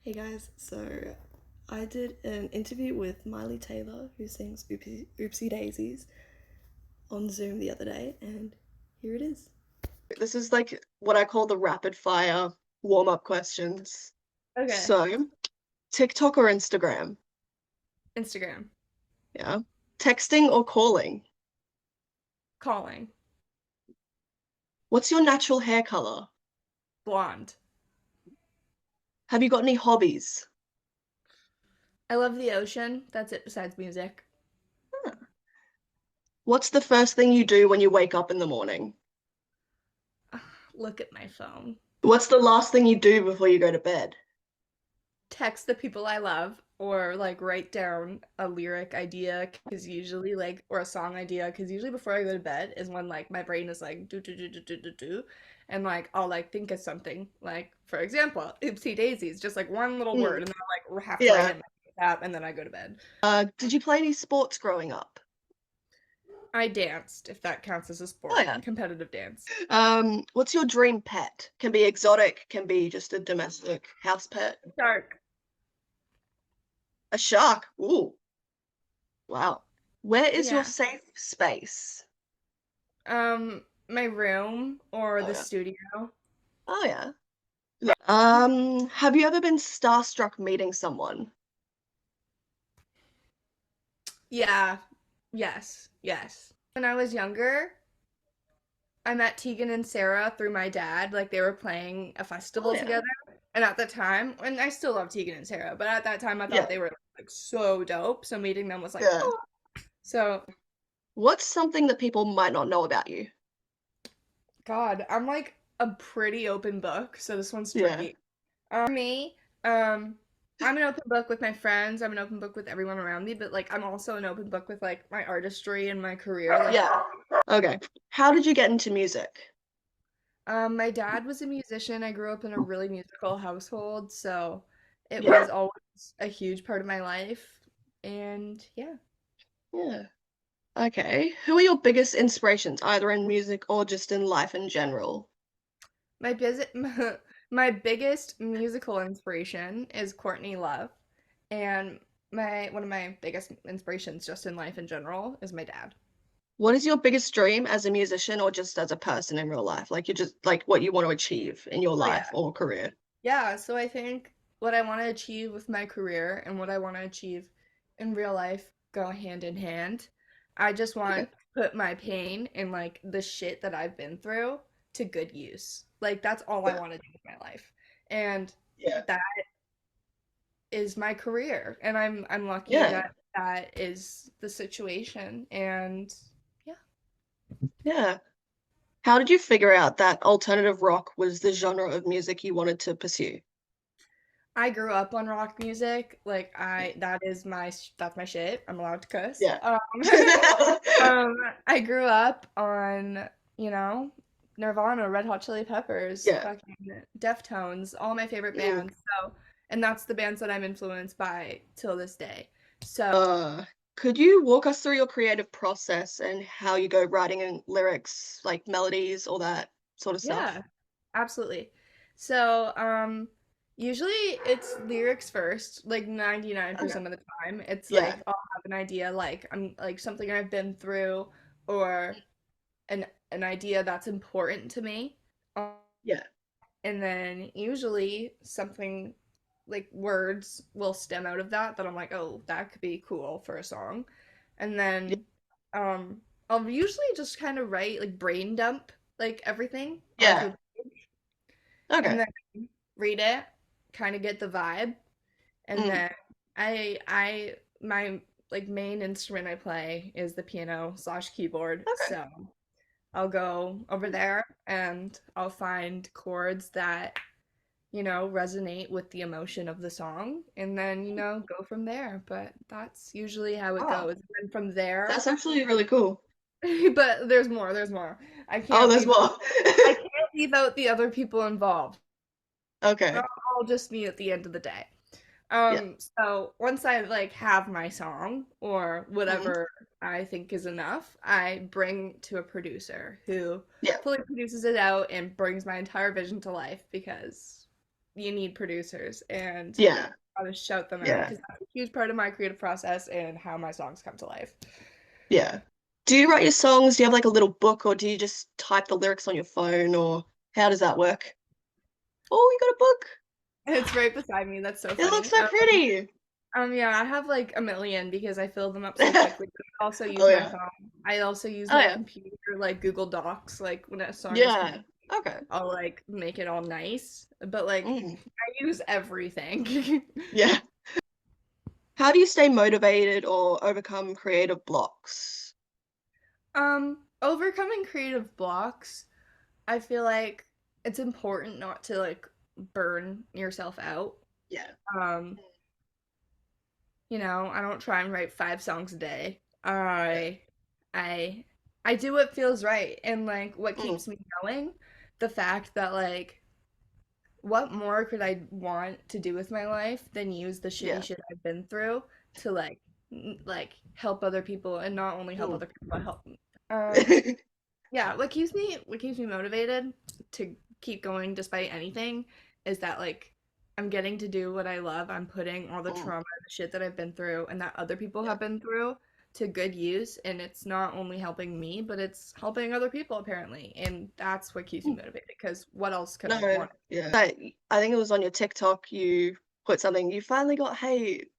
Hey guys, so I did an interview with Mylie Taylor, who sings Oopsie Daisies, on Zoom the other day, and here it is. This is like what I call the rapid fire warm-up questions. Okay. So, TikTok or Instagram? Instagram. Yeah. Texting or calling? Calling. What's your natural hair color? Blonde. Have you got any hobbies? I love the ocean. That's it besides music. What's the first thing you do when you wake up in the morning? Look at my phone. What's the last thing you do before you go to bed? Text the people I love or like write down a lyric idea because usually or a song idea because usually before I go to bed is when like my brain is like do do do do do do do and like I'll like think of something like for example oopsie daisies just like one little Hmm. word and then I'll like have to write Yeah. it in my app and then I go to bed. Did you play any sports growing up? I danced if that counts as a Oh sport, yeah. competitive dance. What's your dream pet? Can be exotic, can be just a domestic house pet. Shark. A shark. Ooh, wow. Where is your Yeah. safe space? My room or Oh the yeah. studio. Oh yeah. Have you ever been starstruck meeting someone? Yeah. Yes. Yes. When I was younger, I met Tegan and Sarah through my dad. Like they were playing a Oh festival yeah. together. And at the time, and I still love Tegan and Sarah, but at that time I thought Yeah. they were like so dope. So meeting them was like, Yeah. oh. So, What's something that people might not know about you? God, I'm like a pretty open book. So this one's Yeah. tricky. Me, I'm an open book with my friends. I'm an open book with everyone around me, but like I'm also an open book with like my artistry and my career. Like Yeah. Okay. How did you get into music? My dad was a musician. I grew up in a really musical household, so it Yeah. was always a huge part of my life. And yeah, Yeah. Okay. Who are your biggest inspirations, either in music or just in life in general? my busy, my biggest musical inspiration is Courtney Love, and my one of my biggest inspirations just in life in general is my dad. What is your biggest dream as a musician or just as a person in real life? Like you're just like what you want to achieve in your Oh yeah. life or career. Yeah, so I think what I want to achieve with my career and what I want to achieve in real life go hand in hand. I just want Okay. to put my pain and like the shit that I've been through to good use. Like that's all I Yeah. want to do with my life. And Yeah. that is my career. And I'm lucky Yeah. that that is the situation. And yeah. Yeah. How did you figure out that alternative rock was the genre of music you wanted to pursue? I grew up on rock music. Like I that is that's my shit. I'm allowed to cuss. Yeah. Um, I grew up on, you know, Nirvana, Red Hot Chili Peppers, Yeah. fucking Deftones, all my favorite Mm. bands. So, and that's the bands that I'm influenced by till this day. So, Uh, could you walk us through your creative process and how you go writing and lyrics, like melodies, all that sort of yeah, stuff? absolutely. So, usually it's lyrics first, like Okay. 99% of the time. It's Yeah. like I'll have an idea, like I'm like something I've been through or an idea that's important to me. Yeah. And then usually something like words will stem out of that I'm like, oh, that could be cool for a song. And Yeah. then I'll usually just kind of write like brain dump like everything onto Yeah. a page and Okay. then read it, kind of get the vibe, and Mm. then I my like main instrument I play is the piano slash keyboard. Okay. So I'll go over there and I'll find chords that, resonate with the emotion of the song and then, go from there. But that's usually how it Wow. goes. And from there, That's actually really cool. but there's more. I Oh, can't there's leave more. I can't leave out the other people involved. They're Okay. all just me at the end of the day. Yeah. So once I like have my song or Mm. whatever I think is enough, I bring to a producer who Yeah. fully produces it out and brings my entire vision to life because, you need producers, and Yeah, I gotta shout them out yeah, because that's a huge part of my creative process and how my songs come to life. yeah. Do you write your songs? Do you have like a little book, or do you just type the lyrics on your phone, or how does that work? Oh, you got a book. And it's right beside me. That's so It looks funny. so pretty. Yeah, I have like a million because I fill them up so quickly. But I also use Oh my yeah. phone. I also use Oh my yeah. computer, like Google Docs. Like when a song is Yeah. complete, Okay. I'll like make it all nice. But like Mm. I use everything. Yeah. How do you stay motivated or overcome creative blocks? Overcoming creative blocks, I feel like it's important not to like burn yourself out. Yeah. Um, I don't try and write 5 songs a day. Yeah. I I do what feels right and like what Mm. keeps me going. The fact that like what more could I want to do with my life than use the shitty Yeah. shit I've been through to like help other people and not only help Mm. other people but help me. Yeah, what keeps me motivated to keep going despite anything is that like I'm getting to do what I love. I'm putting all the Mm. trauma and the shit that I've been through and that other people Yeah. have been through to good use, and it's not only helping me, but it's helping other people apparently. And that's what keeps me Mm. motivated because what else could I No. want? Yeah. I think it was on your TikTok you put something. You finally got hate.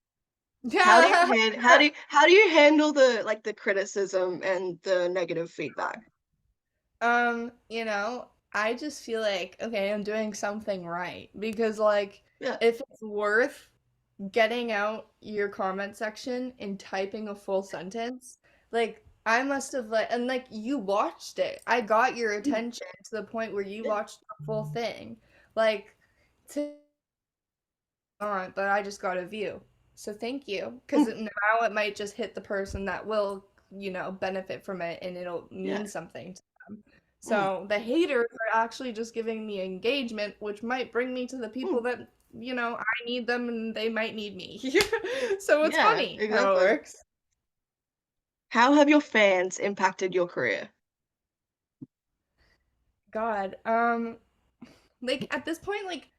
Yeah. How do you handle the like the criticism and the negative feedback? I just feel like, okay, I'm doing something right because like Yeah. if it's worth getting out your comment section and typing a full sentence, like I must have like and like you watched it. I got your Mm. attention to the point where you Yeah. watched the full thing. Like to on, but I just got a view. So thank you. Because Mm. now it might just hit the person that will, benefit from it and it'll Yeah. mean something to them. Mm. So the haters are actually just giving me engagement, which might bring me to the Mm. people that, I need them and they might need me. So it's Yeah, funny how it exactly. works. How have your fans impacted your career? God, like at this point, like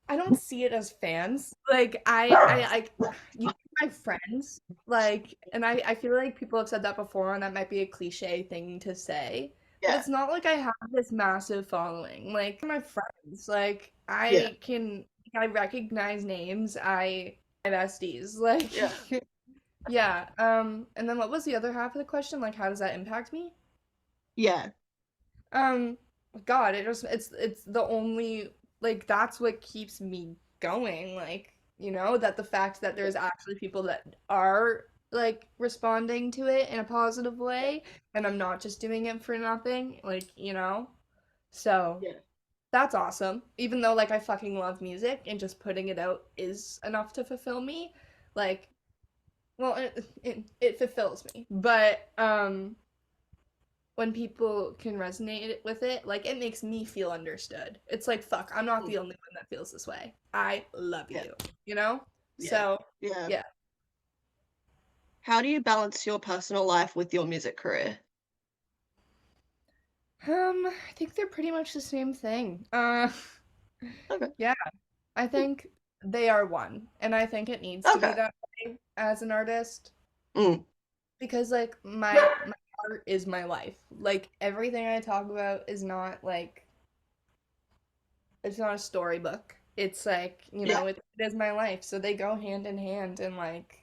I don't see it as fans. Like you my friends. Like, and I feel like people have said that before, and that might be a cliche thing to say, but Yeah. it's not like I have this massive following. Like my friends, like Yeah. I recognize names. My besties. Like, Yeah. yeah. And then what was the other half of the question? Like, how does that impact me? Yeah. Um, God, it's the only like that's what keeps me going. Like, that the fact that there's actually people that are like responding to it in a positive way, and I'm not just doing it for nothing, like. So Yeah. that's awesome. Even though like I fucking love music and just putting it out is enough to fulfill me. Like, well, it fulfills me. But when people can resonate with it, like it makes me feel understood. It's like, fuck, I'm not Mm. the only one that feels this way. I love Yeah. you, you know? Yeah. So, Yeah. yeah. How do you balance your personal life with your music career? I think they're pretty much the same thing. Okay. Yeah, I think they are one, and I think it needs to be Okay. that way as an artist Mm. because like my art is my life. Like everything I talk about is not like it's not a storybook. It's like, Yeah. it is my life. So they go hand in hand and like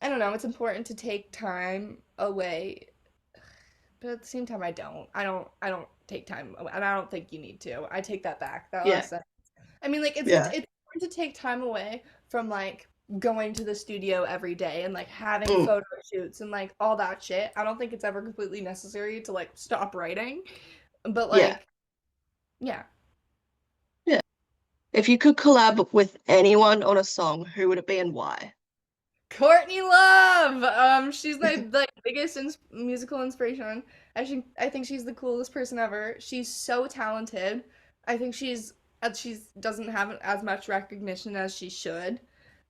I don't know, it's important to take time away, but at the same time I don't take time away, and I don't think you need to. I take that back. That Yeah. last sentence. I mean like it's Yeah. important to take time away from like going to the studio every day and like having Mm. photo shoots and like all that shit. I don't think it's ever completely necessary to like stop writing. But Yeah. like yeah, Yeah. If you could collab with anyone on a song, who would it be and why? Courtney Love. She's my like biggest musical inspiration. I think she's the coolest person ever. She's so talented. I think she's doesn't have as much recognition as she should.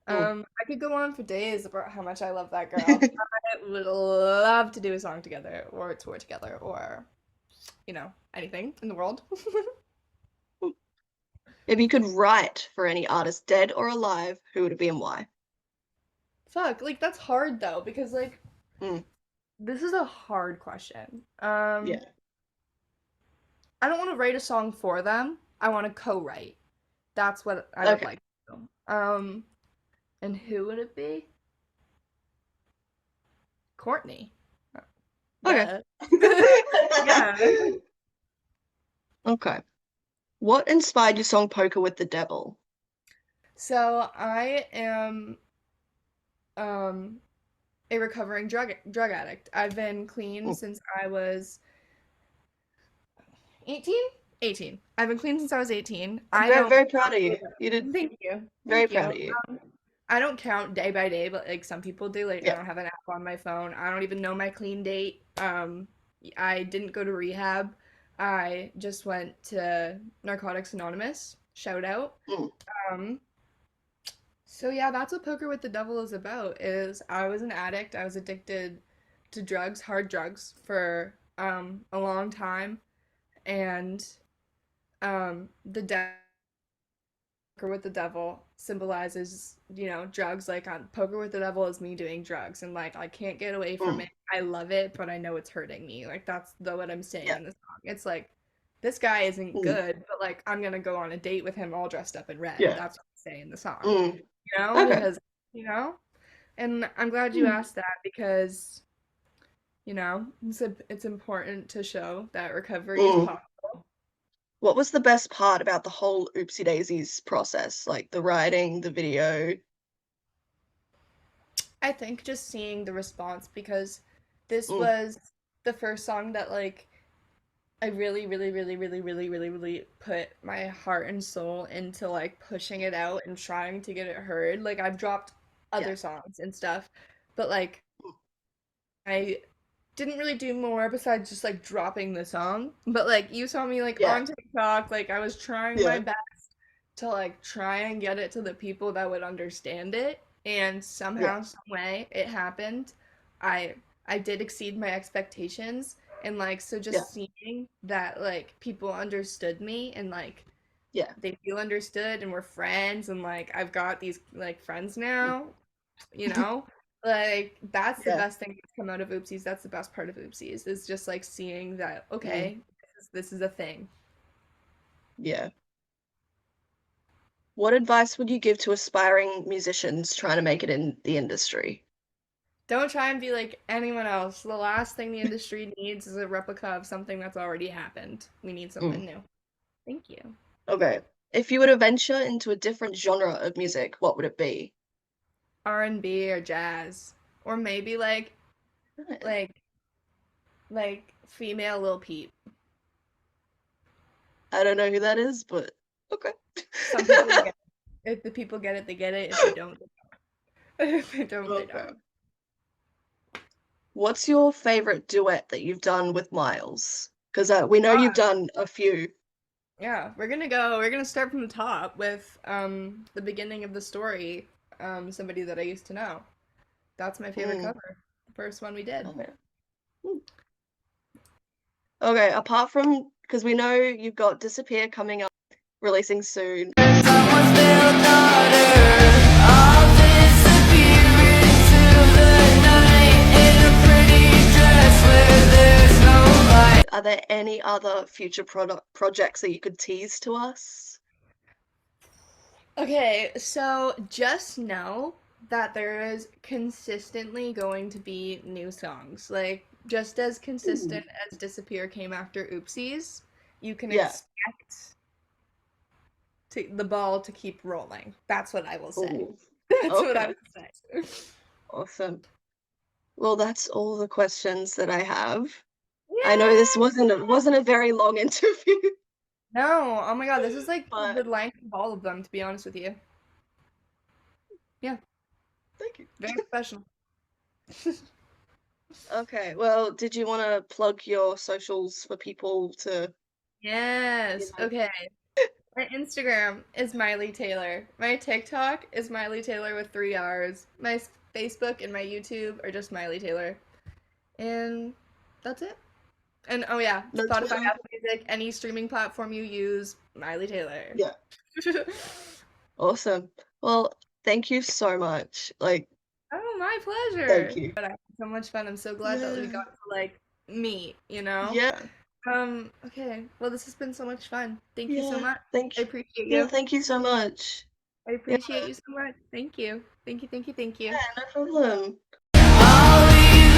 Mm. I could go on for days about how much I love that girl. I would love to do a song together or a tour together or anything in the world. If you could write for any artist, dead or alive, who would it be and why? Fuck, like that's hard though because like Mm, this is a hard question. yeah. I don't want to write a song for them. I want to co-write. That's what I would Okay. like to do. And who would it be? Courtney. Okay. Duh. Yeah. Okay. What inspired your song Poker with the Devil? So I am um a recovering drug addict. I've been clean Mm, since I was 18? 18. I've been clean since I was 18. I'm I very, don't very proud of you. You did Thank you. very Thank proud you. of you. I don't count day by day, but like some people do. Like I Yeah. don't have an app on my phone. I don't even know my clean date. I didn't go to rehab. I just went to Narcotics Anonymous. Shout out. Mm, Um, so yeah, that's what Poker with the Devil is about. Is I was an addict. I was addicted to drugs, hard drugs, for a long time, and the poker with the devil symbolizes, drugs. Like on poker with the devil is me doing drugs, and like I can't get away from mm, it. I love it, but I know it's hurting me. Like that's the what I'm saying yeah. in the song. It's like this guy isn't Mm, good, but like I'm gonna go on a date with him all dressed up in red. yeah. That's what I say in the song. Mm, okay. Because you know, and I'm glad you Mm, asked that because it's important to show that recovery is mm. possible. What was the best part about the whole Oopsie Daisies process? Like the writing, the video? I think just seeing the response because this Mm, was the first song that like I really, really, really, really, really, really, really put my heart and soul into like pushing it out and trying to get it heard. Like I've dropped yeah. other songs and stuff, but like I didn't really do more besides just like dropping the song. But like you saw me like Yeah. on TikTok, like I was trying my Yeah. best to like try and get it to the people that would understand it, and Yeah. somehow some way it happened. I did exceed my expectations, and like so Yeah. just seeing that like people understood me and like Yeah. they feel understood and we're friends and like I've got these like friends Mm. now, you know? Like that's the Yeah. best thing that's come out of Oopsies. That's the best part of Oopsies is just like seeing that Mm. okay, this is a thing. Yeah. What advice would you give to aspiring musicians trying to make it in the industry? Don't try and be like anyone else. The last thing the industry needs is a replica of something that's already happened. We need Mm. something new. Thank you. Okay. If you were to venture into a different genre of music, what would it be? R&B or jazz or maybe Eh, like like female Lil Peep. I don't know who that is, but okay. Some people will get it. If the people get it, they get it. If they don't, they don't. If they don't, they Okay. don't. What's your favorite duet that you've done with Miles? Because we know you've done a few. Yeah, we're gonna start from the top with the beginning of the story, somebody that I used to know. That's my favorite Mm. cover. The first one we did. Okay. Mm. Okay, apart from because we know you've got Disappear coming up, releasing soon. Are there any other future product projects that you could tease to us? Okay, so just know that there is consistently going to be new songs. Like, just as Ooh. consistent as Disappear came after Oopsies, you can Yeah. expect the ball to keep rolling. That's what I will say. Ooh. That's what I Okay. would say. Awesome. Well, that's all the questions that I have. I know this Yeah. wasn't a very long interview, No, oh my God, this is like the but length of all of them, to be honest with you. Yeah, thank you. very professional. Okay, well, did you want to plug your socials for people to, you Yes. know? Okay. My Instagram is Mylie Taylor. My TikTok is Mylie Taylor with three R's. My Facebook and my YouTube are just Mylie Taylor. And that's it. And oh yeah, No Spotify, Twitter? Apple Music, any streaming platform you use, Mylie Taylor. Yeah. Awesome. Well, thank you so much. Like, Oh, my thank pleasure. you. But I had so much fun. I'm so glad that we Yeah. got to like meet, you know? Yeah. Okay. Well, this has been so much fun. Thank you so Yeah. much. Thank I you. appreciate Yeah, you. thank you so much. I Yeah, appreciate you so much. Thank you. Thank you, thank you, thank you. no problem. All